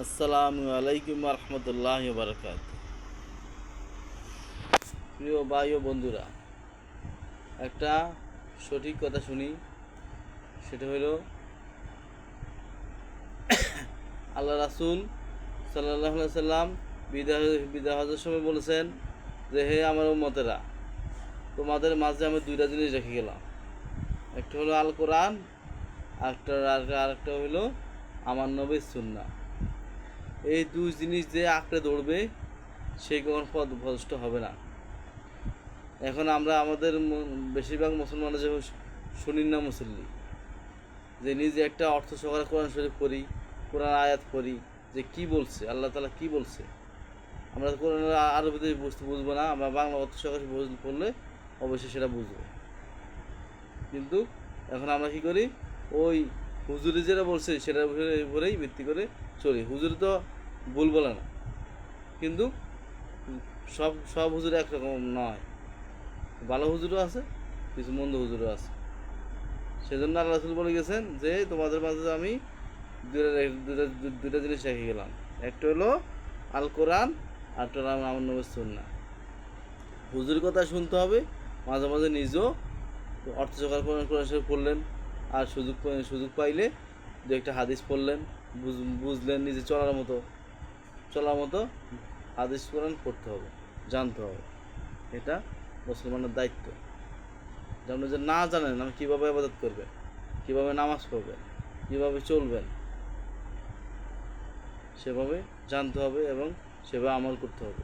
আসসালামু আলাইকুম রহমতুল্লাহি বারাকাত। প্রিয় ভাই ও বন্ধুরা, একটা সঠিক কথা শুনি। সেটা হলো আল্লাহ রাসূল সাল্লাল্লাহু আলাইহি সাল্লাম বিদায় হজের সময় বলেছেন যে, হে আমার উম্মতেরা, তোমাদের মাঝে আমি দুইটা জিনিস রেখে গেলাম। একটা হলো আল কোরআন, আরেকটা হলো আমার নবীর সুন্নাহ। এই দুই জিনিস যে আঁকড়ে দৌড়বে সে কখনো পথভ্রষ্ট হবে না। এখন আমরা আমাদের বেশিরভাগ মুসলমানের যে শুনি না মুসল্লি, যে নিজে একটা অর্থ সহকারে কোরআন শরীফ পড়ি, কোরআন আয়াত পড়ি, যে কি বলছে আল্লাহ তাআলা কি বলছে। আমরা কোরআনের আরবিতে বুঝবো না, আমরা বাংলা অর্থ সহকারে পড়লে অবশ্যই সেটা বুঝবো। কিন্তু এখন আমরা কি করি, ওই হুজুরি যেটা বলছে সেটার উপরেই ভিত্তি করে চলি। হুজুরি তো ভুল বলে না, কিন্তু সব সব হুজুর একরকম নয়। ভালো হুজুরও আছে, কিছু মন্দ হুজুরও আছে। সেজন্য আল্লাহ রাসূল বলে গেছেন যে, তোমাদের মাঝে আমি দুইটা জিনিস রেখে গেলাম। একটা হলো আল কোরআন, আরেকটা হলো আমার নবীর সুন্নাহ। হুজুর কথা শুনতে হবে, মাঝে মাঝে নিজেও অর্থ জোগাড় কোরআন শরীফ পড়লেন, আর সুযোগ পাইলে দু একটা হাদিস পড়লেন, বুঝলেন, নিজে চলার মতো হাদিস কোরআন পড়তে হবে, জানতে হবে। এটা মুসলমানের দায়িত্ব। যে আপনি যে না জানেন আপনি কীভাবে ইবাদত করবেন, কীভাবে নামাজ পড়বেন, কীভাবে চলবেন, সেভাবে জানতে হবে এবং সেভাবে আমল করতে হবে।